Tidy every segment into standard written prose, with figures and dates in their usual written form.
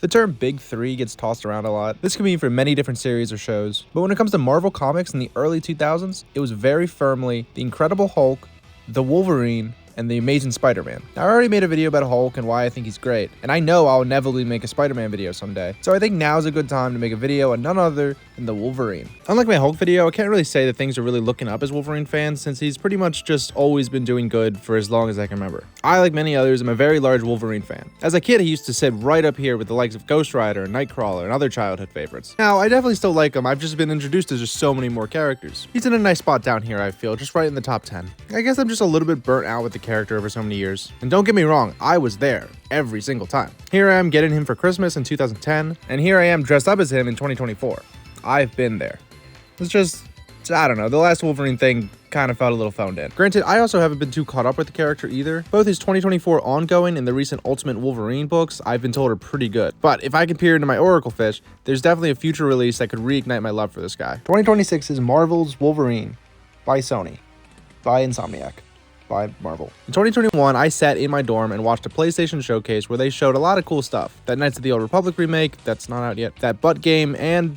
The term Big Three gets tossed around a lot. This can mean for many different series or shows, but when it comes to Marvel Comics in the early 2000s, it was very firmly The Incredible Hulk, The Wolverine, and The Amazing Spider-Man. Now, I already made a video about Hulk and why I think he's great, and I know I'll inevitably make a Spider-Man video someday, so I think now's a good time to make a video on none other than the Wolverine. Unlike my Hulk video, I can't really say that things are really looking up as Wolverine fans, since he's pretty much just always been doing good for as long as I can remember. I, like many others, am a very large Wolverine fan. As a kid, he used to sit right up here with the likes of Ghost Rider, Nightcrawler, and other childhood favorites. Now, I definitely still like him, I've just been introduced to just so many more characters. He's in a nice spot down here, I feel, just right in the top 10. I guess I'm just a little bit burnt out with the character over so many years. And don't get me wrong, I was there every single time. Here I am getting him for Christmas in 2010, and here I am dressed up as him in 2024. I've been there. It's just, I don't know, the last Wolverine thing kind of felt a little phoned in. Granted, I also haven't been too caught up with the character either. Both his 2024 ongoing and the recent Ultimate Wolverine books I've been told are pretty good. But if I can peer into my Oracle fish, there's definitely a future release that could reignite my love for this guy. 2026 is Marvel's Wolverine by Sony, by Insomniac, by Marvel. In 2021, I sat in my dorm and watched a PlayStation showcase where they showed a lot of cool stuff. That Knights of the Old Republic remake, that's not out yet, that Butt game, and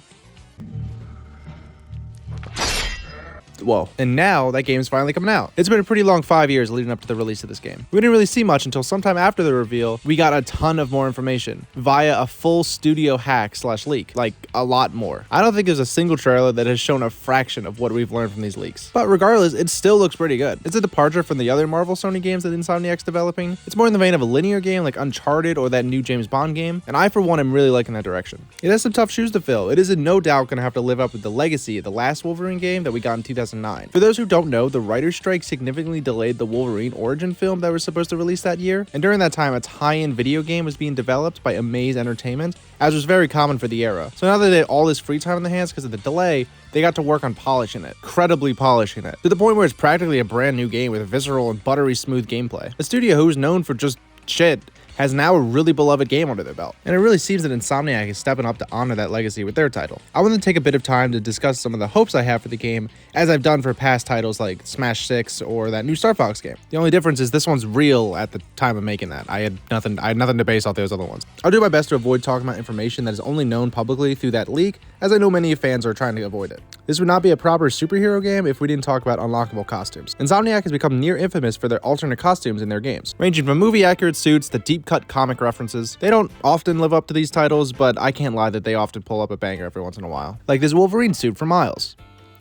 whoa. And now that game's finally coming out. It's been a pretty long 5 years leading up to the release of this game. We didn't really see much until sometime after the reveal. We got a ton of more information via a full studio hack / leak, like a lot more. I don't think there's a single trailer that has shown a fraction of what we've learned from these leaks. But regardless, it still looks pretty good. It's a departure from the other Marvel Sony games that Insomniac's developing. It's more in the vein of a linear game like Uncharted or that new James Bond game, and I for one am really liking that direction. It has some tough shoes to fill. It is in no doubt going to have to live up with the legacy of the last Wolverine game that we got in 2009. For those who don't know, the writer's strike significantly delayed the Wolverine origin film that was supposed to release that year, and during that time a tie-in video game was being developed by Amaze Entertainment, as was very common for the era. So now that they had all this free time in their hands because of the delay, they got to work on polishing it, credibly polishing it, to the point where it's practically a brand new game with visceral and buttery smooth gameplay. A studio who's known for just shit has now a really beloved game under their belt, and it really seems that Insomniac is stepping up to honor that legacy with their title. I want to take a bit of time to discuss some of the hopes I have for the game, as I've done for past titles like Smash 6 or that new Star Fox game. The only difference is this one's real at the time of making that. I had nothing to base off those other ones. I'll do my best to avoid talking about information that is only known publicly through that leak, as I know many fans are trying to avoid it. This would not be a proper superhero game if we didn't talk about unlockable costumes. Insomniac has become near infamous for their alternate costumes in their games, ranging from movie-accurate suits to deep-cut comic references. They don't often live up to these titles, but I can't lie that they often pull up a banger every once in a while. Like this Wolverine suit for Miles.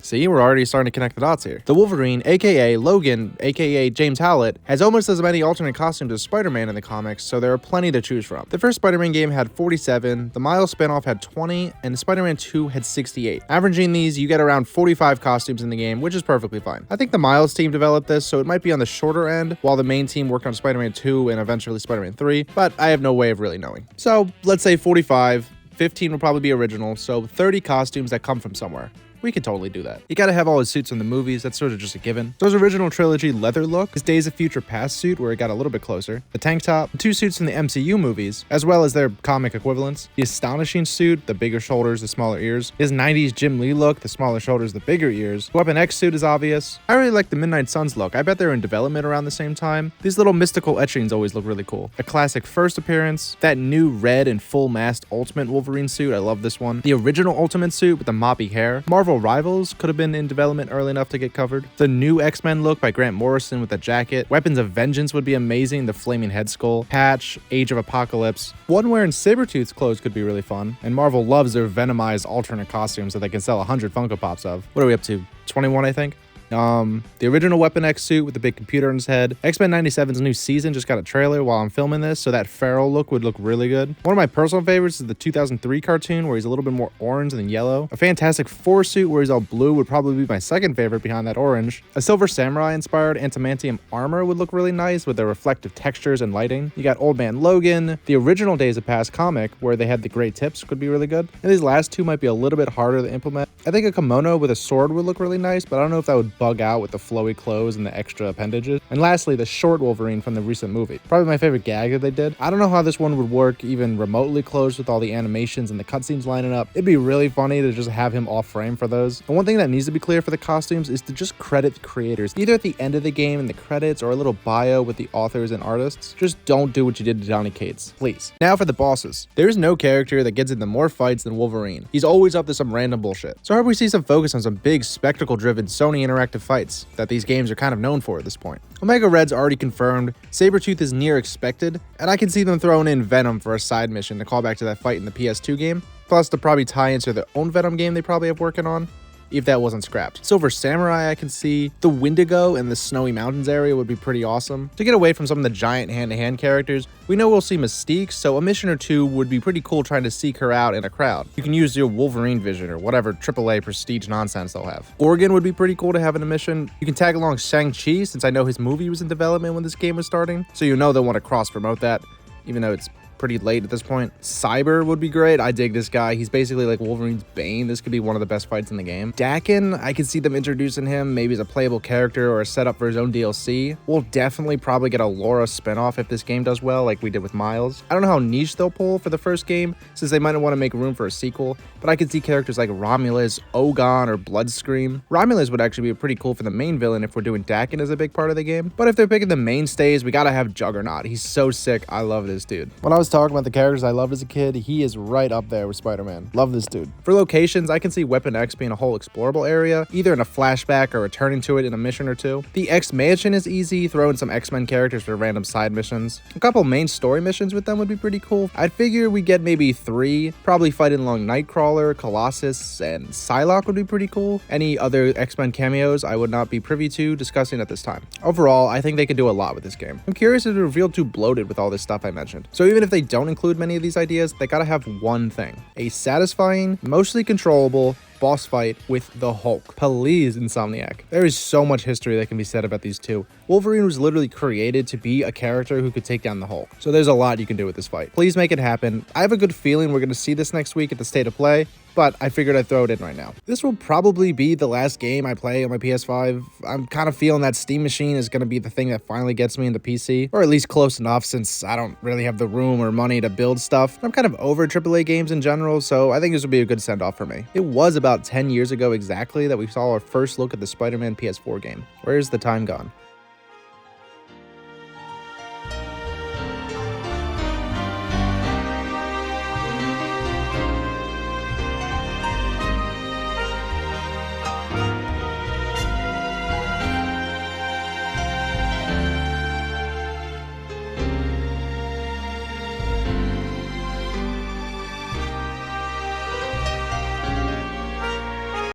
See, we're already starting to connect the dots here. The Wolverine, aka Logan, aka James Howlett, has almost as many alternate costumes as Spider-Man in the comics, so there are plenty to choose from. The first Spider-Man game had 47, the Miles spinoff had 20, and Spider-Man 2 had 68. Averaging these, you get around 45 costumes in the game, which is perfectly fine. I think the Miles team developed this, so it might be on the shorter end, while the main team worked on Spider-Man 2 and eventually Spider-Man 3, but I have no way of really knowing. So, let's say 45, 15 will probably be original, so 30 costumes that come from somewhere. We could totally do that. You gotta have all his suits in the movies, that's sort of just a given. So his original trilogy leather look, his Days of Future Past suit where it got a little bit closer, the tank top, the 2 suits from the MCU movies, as well as their comic equivalents, the Astonishing suit, the bigger shoulders, the smaller ears, his 90s Jim Lee look, the smaller shoulders, the bigger ears, Weapon X suit is obvious. I really like the Midnight Suns look, I bet they're in development around the same time. These little mystical etchings always look really cool. A classic first appearance, that new red and full masked Ultimate Wolverine suit, I love this one. The original Ultimate suit with the moppy hair. Marvel Rivals could have been in development early enough to get covered. The new X-Men look by Grant Morrison with the jacket. Weapons of Vengeance would be amazing. The flaming head skull. Patch, Age of Apocalypse. One wearing Sabretooth's clothes could be really fun. And Marvel loves their Venomized alternate costumes that they can sell 100 Funko Pops of. What are we up to? 21, I think? The original Weapon X suit with the big computer on his head. X-Men 97's new season just got a trailer while I'm filming this, so that feral look would look really good. One of my personal favorites is the 2003 cartoon where he's a little bit more orange than yellow. A Fantastic Four suit where he's all blue would probably be my second favorite behind that orange. A Silver Samurai inspired adamantium armor would look really nice with the reflective textures and lighting. You got Old Man Logan. The original Days of Past comic where they had the great tips could be really good. And these last two might be a little bit harder to implement. I think a kimono with a sword would look really nice, but I don't know if that would bug out with the flowy clothes and the extra appendages. And lastly, the short Wolverine from the recent movie. Probably my favorite gag that they did. I don't know how this one would work even remotely close with all the animations and the cutscenes lining up. It'd be really funny to just have him off frame for those. But one thing that needs to be clear for the costumes is to just credit the creators, either at the end of the game in the credits or a little bio with the authors and artists. Just don't do what you did to Johnny Cates, please. Now for the bosses. There's no character that gets into more fights than Wolverine. He's always up to some random bullshit. So I hope we see some focus on some big spectacle-driven Sony interactive fights that these games are kind of known for at this point. Omega Red's already confirmed, Sabretooth is near expected, and I can see them throwing in Venom for a side mission to call back to that fight in the PS2 game, plus to probably tie into their own Venom game they probably have working on, if that wasn't scrapped. Silver Samurai I can see. The Wendigo in the Snowy Mountains area would be pretty awesome. To get away from some of the giant hand-to-hand characters, we know we'll see Mystique, so a mission or two would be pretty cool trying to seek her out in a crowd. You can use your Wolverine vision or whatever AAA prestige nonsense they'll have. Gorgon would be pretty cool to have in a mission. You can tag along Shang-Chi, since I know his movie was in development when this game was starting, so you know they'll want to cross-promote that, even though it's pretty late at this point. Cyber would be great. I dig this guy. He's basically like Wolverine's Bane. This could be one of the best fights in the game. Daken, I could see them introducing him maybe as a playable character or a setup for his own DLC. We'll definitely probably get a Laura spinoff if this game does well, like we did with Miles. I don't know how niche they'll pull for the first game, since they might want to make room for a sequel, but I could see characters like Romulus, Ogon, or Bloodscream. Romulus would actually be pretty cool for the main villain if we're doing Daken as a big part of the game, but if they're picking the mainstays, we gotta have Juggernaut. He's so sick. I love this dude. When I was talking about the characters I loved as a kid, he is right up there with Spider-Man. Love this dude. For locations, I can see Weapon X being a whole explorable area, either in a flashback or returning to it in a mission or two. The X Mansion is easy, throw in some X-Men characters for random side missions. A couple main story missions with them would be pretty cool. I'd figure we get maybe 3, probably fighting along Nightcrawler, Colossus, and Psylocke would be pretty cool. Any other X-Men cameos I would not be privy to discussing at this time. Overall, I think they can do a lot with this game. I'm curious if it revealed too bloated with all this stuff I mentioned. So even if they don't include many of these ideas, they gotta have one thing: a satisfying, mostly controllable boss fight with the Hulk. Please, Insomniac. There is so much history that can be said about these two. Wolverine was literally created to be a character who could take down the Hulk. So there's a lot you can do with this fight. Please make it happen. I have a good feeling we're going to see this next week at the State of Play, but I figured I'd throw it in right now. This will probably be the last game I play on my PS5. I'm kind of feeling that Steam Machine is going to be the thing that finally gets me in the PC, or at least close enough, since I don't really have the room or money to build stuff. I'm kind of over AAA games in general, so I think this would be a good send-off for me. It was about 10 years ago exactly that we saw our first look at the Spider-Man PS4 game. Where's the time gone?